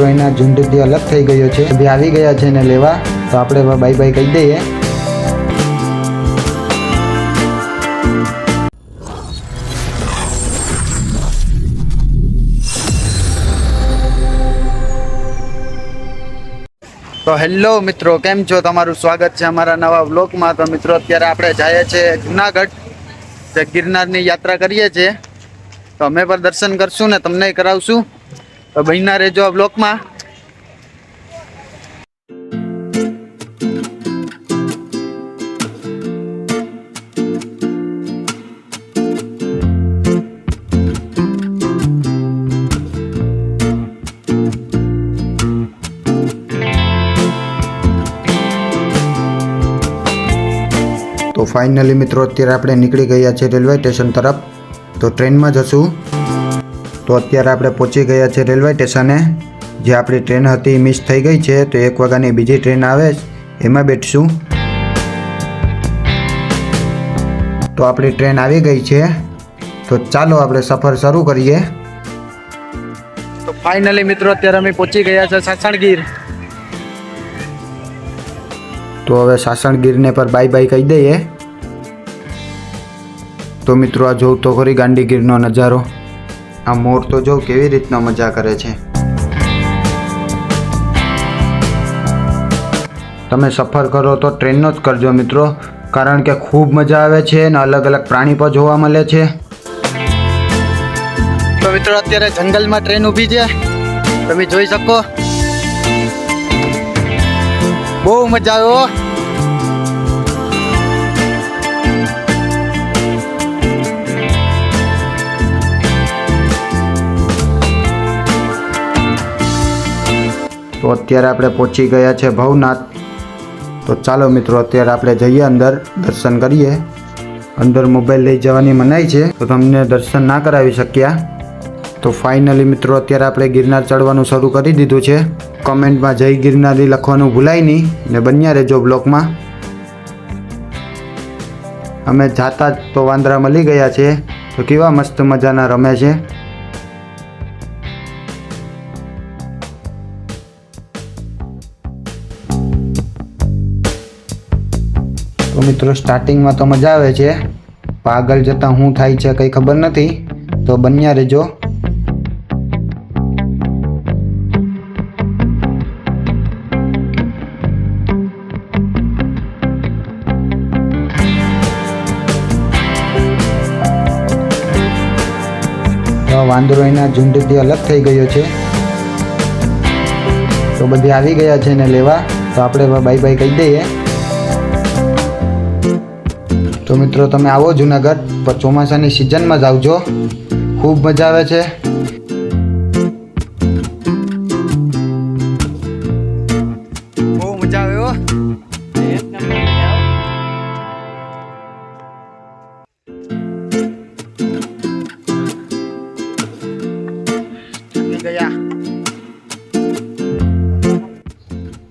એના ઝુંડથી અલગ થઈ ગયો છે, બે આવી ગયા છે એને લેવા, તો આપણે બાય બાય કહી દઈએ. તો હેલો મિત્રો, કેમ છો? તમારું સ્વાગત છે અમારા નવા વ્લોગમાં. તો મિત્રો અત્યારે આપણે જઈએ છીએ જુનાગઢ, જે ગિરનારની યાત્રા કરીએ છીએ. તો અમે પણ દર્શન કરશું ને તમને કરાવશું, તો બન્યા રહેજો આ વ્લોગમાં. તો ફાઇનલી મિત્રો અત્યારે આપણે નીકળી ગયા છે રેલવે સ્ટેશન તરફ. તો ટ્રેનમાં જશું. તો અત્યારે આપણે પહોંચી ગયા છે રેલવે સ્ટેશને. જે આપણી ટ્રેન હતી મિસ થઈ ગઈ છે, તો 1 વાગ્યાની બીજી ટ્રેન આવે એમાં બેઠશું. તો આપણી ટ્રેન આવી ગઈ છે, તો ચાલો આપણે સફર શરૂ કરીએ. તો ફાઇનલી મિત્રો અત્યારે અમે પહોંચી ગયા છે સાસણગીર. તો હવે સાસણગીરને પર બાય બાય કહી દઈએ. તો મિત્રો આ જોઉં તો ખરી ગાંડીગીરનો નજારો. આ મોર તો જો કેવી રીતના મજા કરે છે. તમે સફર કરો તો ટ્રેનનો જ કરજો મિત્રો, કારણ કે ખૂબ મજા આવે છે અને અલગ અલગ પ્રાણી પણ જોવા મળે છે. તો મિત્રો અત્યારે જંગલમાં ટ્રેન ઊભી છે, તમે જોઈ શકો. બહુ મજા આવ્યો. તો અત્યારે આપણે પહોંચી ગયા છે ભવનાથ. તો ચાલો મિત્રો અત્યારે આપણે જઈએ અંદર, દર્શન કરીએ. અંદર મોબાઈલ લઈ જવાની મનાઈ છે, તો તમને દર્શન ના કરાવી શક્યા. તો ફાઇનલી મિત્રો અત્યારે આપણે ગિરનાર ચડવાનું શરૂ કરી દીધું છે. કમેન્ટમાં જય ગિરનારી લખવાનું ભૂલાય નહીં ને બન્યા રહેજો બ્લોગમાં. અમે જાતા જ તો વાંદરા મળી ગયા છે, તો કેવા મસ્ત મજાના રમે છે. તો મિત્રો સ્ટાર્ટિંગમાં તો મજા આવે છે, પણ આગળ જતાં શું થાય છે કંઈ ખબર નથી, તો બન્યા રહેજો. વાંદરો એના ઝુંડથી અલગ થઈ ગયો છે, તો બધી આવી ગયા છે એને લેવા, તો આપણે બાય બાય કહી દઈએ. તો મિત્રો તમે આવો જુનાગઢ, પણ ચોમાસાની સિઝનમાં જ આવજો, ખૂબ મજા આવે છે. બહુ મજા આવે હો.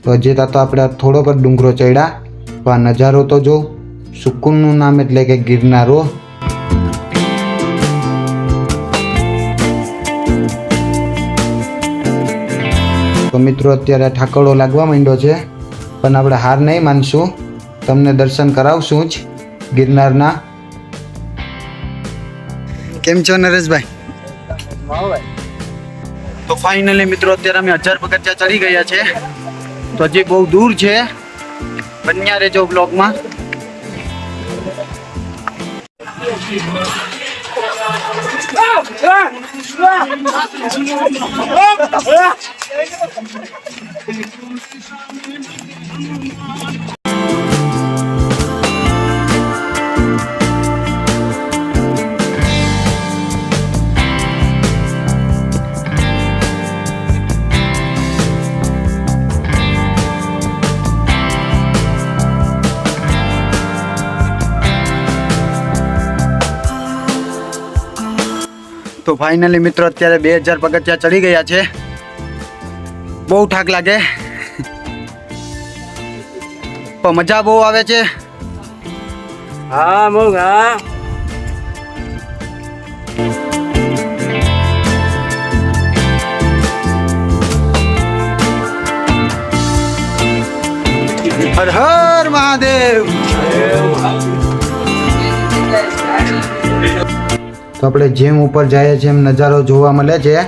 તો હજી તો આપણે થોડોક જ ડુંગરો ચડ્યા, પણ આ નજારો તો જો. સુકૂનનું નામ એટલે કે ગિરનારો. તો મિત્રો અત્યારે ઠાકડો લાગવા માંડ્યો છે, પણ આપણે હાર નહીં માનશું, તમને દર્શન કરાવશું જ ગિરનારના. કેમ છો નરેશભાઈ? તો ફાઇનલી મિત્રો અત્યારે અમે 1000 પગથિયા ચડી ગયા છે, તો હજી બહુ દૂર છે. બન્યા રહેજો બ્લોગમાં. તો ફાઇનલી મિત્રો અત્યારે 2000 પગથિયા ચડી ગયા છે. બહુ થાક લાગે પણ મજા બહુ આવે છે. હા મોગા હર હર મહાદેવ. તો આપણે જેમ ઉપર જઈએ છીએ એમ નજારો જોવા મળે છે.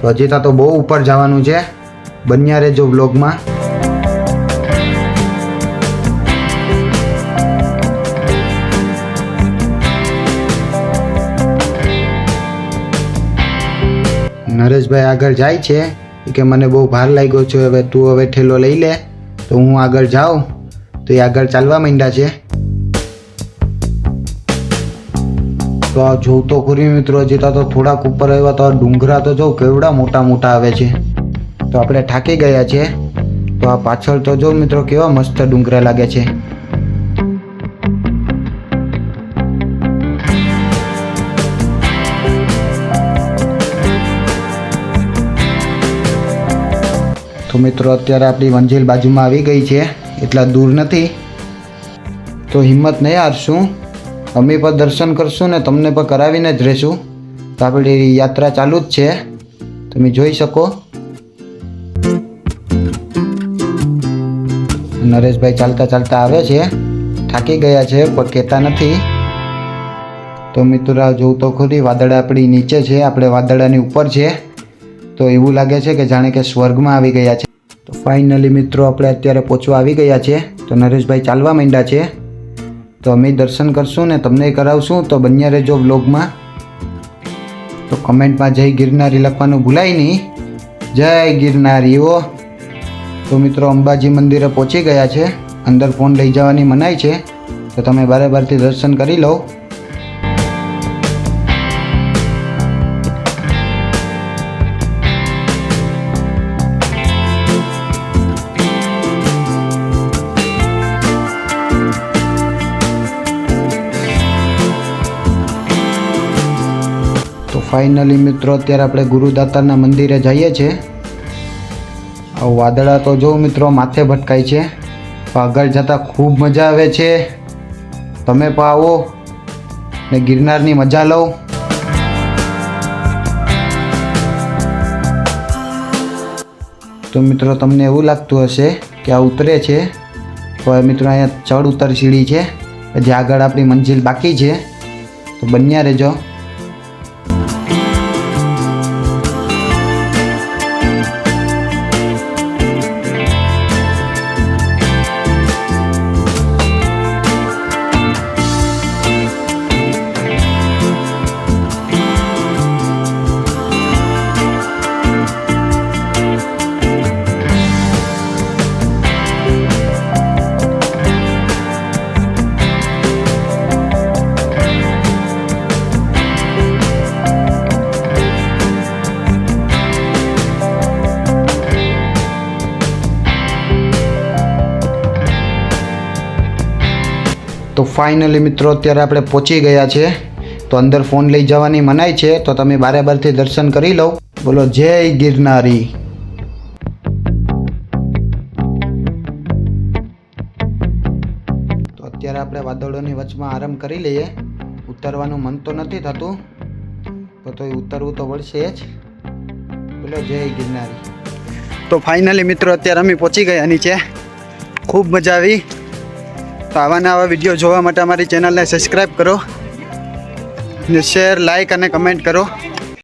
તો હજી તો બહુ ઉપર જવાનું છે. બન્યા રહેજો બ્લોગમાં. નરેશભાઈ આગળ જાય છે કે મને બહુ ભાર લાગ્યો છે, હવે તું હવે ઠેલો લઈ લે. તો હું આગળ જાઉં તો એ આગળ ચાલવા માંડ્યા છે. તો આ જોઉં તો ખરી મિત્રો, હજી તો થોડાક ઉપર આવ્યા તો ડુંગરા તો જો કેવડા મોટા મોટા આવે છે. તો આપણે થાકી ગયા છે. તો આ પાછળ તો જો મિત્રો કેવા મસ્ત ડુંગરા લાગે છે. તો મિત્રો અત્યારે આપણી મંજિલ બાજુમાં આવી ગઈ છે, એટલા દૂર નથી. તો હિંમત નહીં હારશું, અમે પણ દર્શન કરશું ને તમને પણ કરાવીને જ રહેશું. તો આપણી યાત્રા ચાલુ જ છે, તમે જોઈ શકો. નરેશભાઈ ચાલતા ચાલતા આવે છે, થાકી ગયા છે પણ કહેતા નથી. તો મિત્રો જોઉં તો ખરી વાદળ આપણી નીચે છે, આપણે વાદળાની ઉપર છે. તો એવું લાગે છે કે જાણે કે સ્વર્ગમાં આવી ગયા છે. તો ફાઇનલી મિત્રો આપણે અત્યારે પહોંચવા આવી ગયા છે. તો નરેશભાઈ ચાલવા માંડ્યા છે. તો અમે દર્શન કરશું ને તમને કરાવશું. તો બન્યા રહેજો વ્લોગમાં. તો કમેન્ટમાં જય ગિરનારી લખવાનું ભૂલાય નહીં. જય ગિરનારીઓ. તો મિત્રો અંબાજી મંદિરે પહોંચી ગયા છે. અંદર ફોન લઈ જવાની મનાઈ છે, તો તમે બરાબરથી દર્શન કરી લો. ફાઇનલી મિત્રો અત્યારે આપણે ગુરુદાતાના મંદિરે જઈએ છીએ. વાદળા તો જો મિત્રો માથે ભટકાય છે, આગળ જતાં ખૂબ મજા આવે છે. તમે પણ આવો ને ગિરનારની મજા લો. તો મિત્રો તમને એવું લાગતું હશે કે આ ઉતરે છે, તો મિત્રો અહીંયા ચડ ઉતર સીડી છે, હજી આગળ આપણી મંજિલ બાકી છે. તો બન્યા રહેજો. તો ફાઇનલી મિત્રો અત્યારે આપણે પહોંચી ગયા છે. તો અંદર ફોન લઈ જવાની મનાઈ છે, તો તમે બરાબરથી દર્શન કરી લો. બોલો જય ગિરનારી. તો અત્યારે આપણે વાદળોની વચમાં આરામ કરી લઈએ. ઉતરવાનું મન તો નથી થતું, તો ઉતરવું તો પડશે જ. બોલો જય ગિરનારી. તો ફાઇનલી મિત્રો અત્યારે અમે પહોંચી ગયા નીચે. ખૂબ મજા આવી. તો આવા વિડીયો જોવા માટે અમારી ચેનલને સબસ્ક્રાઈબ કરો ને શેર, લાઈક અને કમેન્ટ કરો.